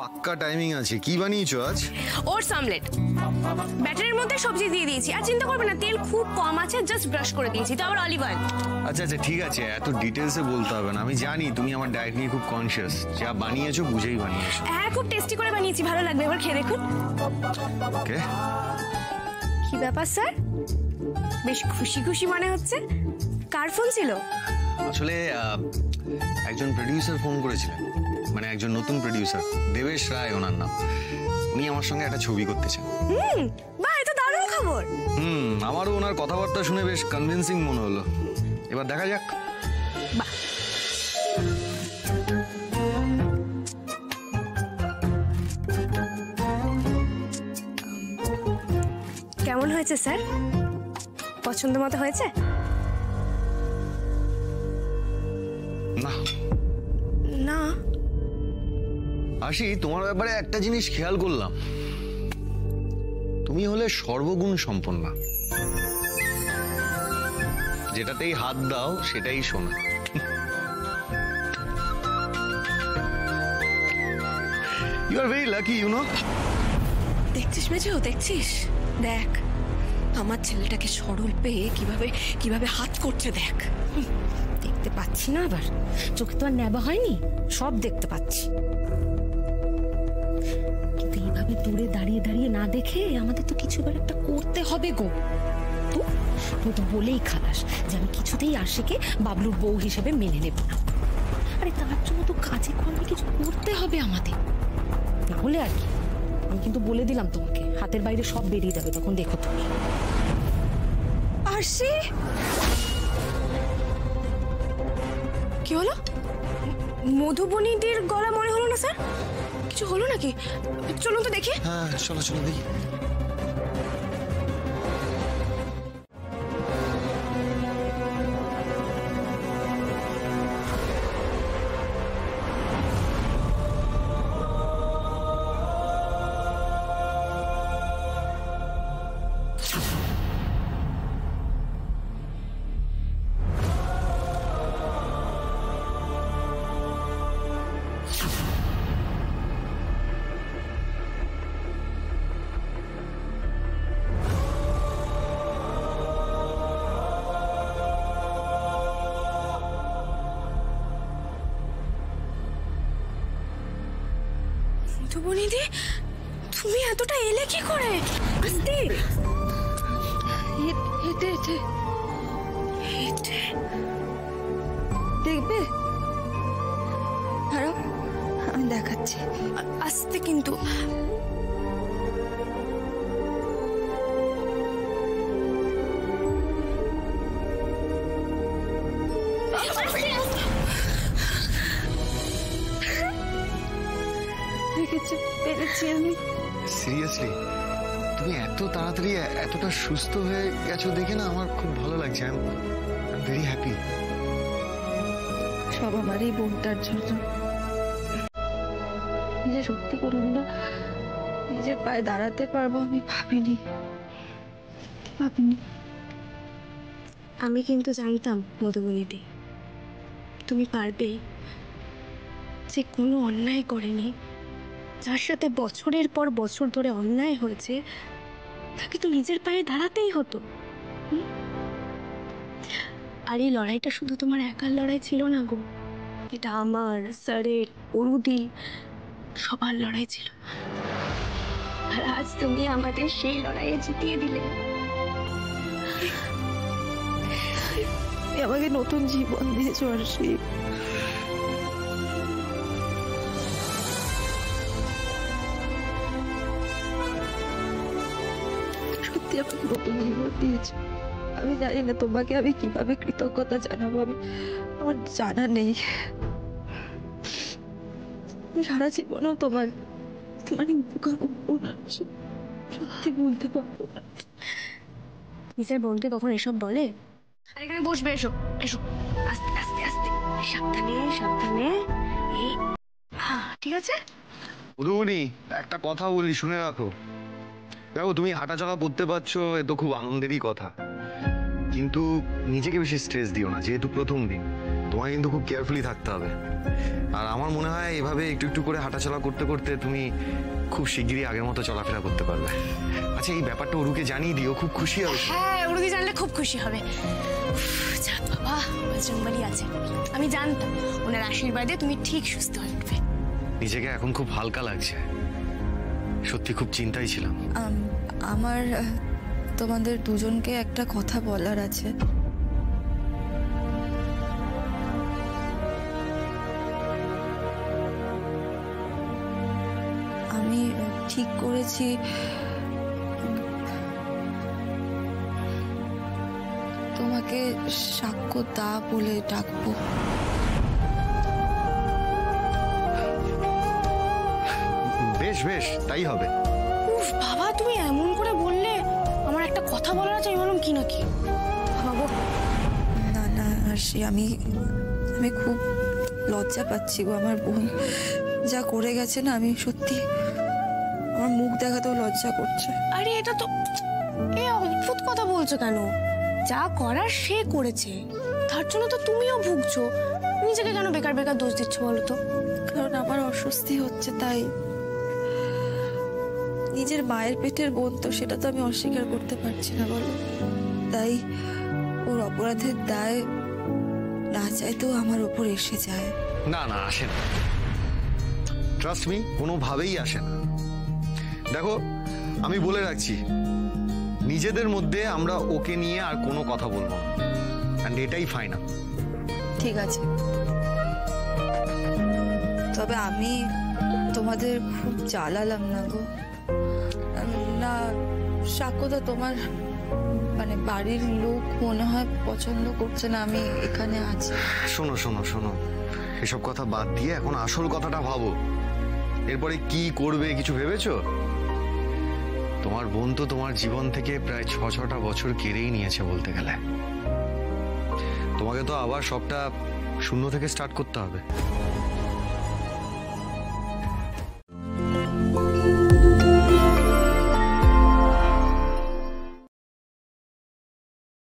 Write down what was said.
পাক্কা টাইমিং আছে। কি বানিয়েছো আজ? Oats omelette. ব্যাটারের মধ্যে সবজি দিয়ে দিয়েছি, আর চিন্তা করবে না, তেল খুব কম আছে, জাস্ট ব্রাশ করে দিয়েছি, তো আবার অলিভ অয়েল। আচ্ছা আচ্ছা ঠিক আছে, এত ডিটেলসে বলতে হবে না, আমি জানি তুমি আমার ডায়েট নিয়ে খুব কনসিয়াস। যা বানিয়েছো বুঝেই বানিয়েছো। হ্যাঁ, খুব টেস্টি করে বানিয়েছি, ভালো লাগবে, এবার খেয়ে দেখুন। ওকে। কি ব্যাপার স্যার, বেশ খুশি খুশি মনে হচ্ছে। কার ফোন ছিল? আসলে একজন প্রডিউসার ফোন করেছিলেন, মানে একজন নতুন প্রডিউসার, দেবেশ রায় ওনার নাম। উনি আমার সঙ্গে একটা ছবি করতে চান। বাহ, এটা দারুণ খবর। আমারও ওনার কথাবার্তা শুনে বেশ কনভিন্সিং মনে হলো। এবার দেখা যাক। বাহ, কেমন হয়েছে স্যার? পছন্দ মতো হয়েছে? না না? আশি, তোমার ব্যাপারে একটা জিনিস খেয়াল করলাম, তুমি হলে সর্বগুণ সম্পন্না। যেটাতেই হাত দাও সেটাই শোনা। You are very lucky, you know. দেখছিস মেজো, দেখছিস? দেখ আমার ছেলেটাকে সরল পেয়ে কিভাবে কিভাবে হাত করছে, দেখ। দেখতে পাচ্ছি না? আবার চোখে তো আর নেবা হয়নি, সব দেখতে পাচ্ছি, কিন্তু এইভাবে দূরে দাঁড়িয়ে দাঁড়িয়ে না দেখে আমাদের তো কিছু একটা করতে হবে গো। তুই তো বলেই খালাস যে আমি কিছুতেই আশিকে বাবলুর বউ হিসেবে মেনে নেব না। আরে তার জন্য তো কাজে কর্মে কিছু করতে হবে আমাদের, বলে আর কি। আমি কিন্তু বলে দিলাম তোমাকে, হাতের বাইরে সব বেরিয়ে যাবে তখন, দেখো তুমি। আরশি, কি হলো? মধুবনীদের গলা মনে হলো না স্যার? কিছু হলো নাকি? চলুন তো দেখি। হ্যাঁ চলো চলো দেখি। মধুবনীদি, তুমি এতটা এলে কি করে? আস্তে, হেঁটে হেঁটে হেঁটে। দেখবে? আরো আমি দেখাচ্ছি। আস্তে কিন্তু। পেরেছি আমি। সিরিয়াসলি তুমি এত তাড়াতাড়ি এতটা সুস্থ হয়ে গেছো দেখে না আমার খুব ভালো লাগছে। I am very happy. সব আমার এই বোনটার জন্য। নিজে সত্যি করুন না, নিজের পায়ে দাঁড়াতে পারবো আমি ভাবিনি। আমি কিন্তু জানতাম মধুবনীদি তুমি পারবে। যে কোনো অন্যায় করেনি, যার সাথে বছরের পর বছর ধরে অন্যায় হয়েছে, তাকে তো নিজের পায়ে দাঁড়াতেই হতো। আর এই লড়াইটা শুধু তোমার একার লড়াই ছিল না গো, এটা আমার, স্যারের, অনুদি, সবার লড়াই ছিল। আর আজ তুমি আমাদের সেই লড়াইয়ে জিতিয়ে দিলে। আমাকে নতুন জীবন দিয়েছো আরশি। সত্যি আমাকে নতুন জীবন দিয়েছো। আমি জানি না তোমাকে আমি কিভাবে কৃতজ্ঞতা জানাবো, আমার জানা নেই। সারা জীবনও তোমার উপকার করবো না, সত্যি বলতে পারবো না। নিজের বোনকে কখন এসব বলে? আর এখানে বসবে, এসো এসো, আস্তে আস্তে আস্তে, সাবধানে সাবধানে। এই ঠিক আছে। মধুবনী, একটা কথা বলি, শুনে রাখো। দেখো তুমি হাঁটাচলা করতে পারছো, এ তো খুব আনন্দেরই কথা, কিন্তু নিজেকে বেশি স্ট্রেস দিও না, যেহেতু প্রথম দিন তোমায় কিন্তু খুব কেয়ারফুলি থাকতে হবে। আর আমার মনে হয় এভাবে একটু একটু করে হাঁটাচলা করতে করতে তুমি খুব শিগগিরই আগের মতো চলাফেরা করতে পারবে। আচ্ছা, এই ব্যাপারটা ওরুকে জানিয়ে দিও, খুব খুশি হবে। হ্যাঁ, ওরুকে জানলে খুব খুশি হবে। যাক বাবা, বজরংবলী আছে, আমি জানতাম ওনার আশীর্বাদে তুমি ঠিক সুস্থ হয়ে উঠবে। নিজেকে এখন খুব হালকা লাগছে, সত্যি খুব চিন্তায় ছিলাম। আমার তোমাদের দুজনকে একটা কথা বলার আছে। আমি ঠিক করেছি তোমাকে সাক্ষ্য দা বলে ডাকবো। বেশ বেশ, তাই হবে। উফ বাবা, তুমি এমন করে বললে, আমার একটা কথা বলার আছে। আমি বললাম কি নাকি বাবা। না না আরশি, আমি খুব লজ্জা পাচ্ছি গো। আমার বোন যা করে গেছে না, আমি সত্যি আমার মুখ দেখাতেও লজ্জা করছে। আরে এটা তো এ অদ্ভুত কথা বলছো কেন? যা করার সে করেছে, তার জন্য তো তুমিও ভুগছো। নিজেকে কেন বেকার বেকার দোষ দিচ্ছ বলো তো? কারণ আমার অস্বস্তি হচ্ছে, তাই। নিজের মায়ের পেটের বোন তো, সেটা তো আমি অস্বীকার করতে পারছি না বলো। তাই ওর অপরাধের দায় না চাইতেও আমার ওপর এসে যায়। না না, আসে না, ট্রাস্ট মি, কোনোভাবেই আসে না। দেখো, আমি বলে রাখছি, নিজেদের মধ্যে আমরা ওকে নিয়ে আর কোনো কথা বলবো না, এন্ড এটাই ফাইনাল। ঠিক আছে, তবে আমি তোমাদের খুব জ্বালালাম না গো। না, সাক্ষ্যদা, তোমার মানে বাড়ির লোক মনে হয় পছন্দ করছে না আমি এখানে আছি। শোনো শোনো শোনো, এসব কথা বাদ দিয়ে এখন আসল কথাটা ভাবো। এরপরে কি করবে কিছু ভেবেছো? তোমার বোন তো তোমার জীবন থেকে প্রায় 6-6টা বছর কেড়েই নিয়েছে বলতে গেলে। তোমাকে তো আবার সবটা শূন্য থেকে স্টার্ট করতে হবে।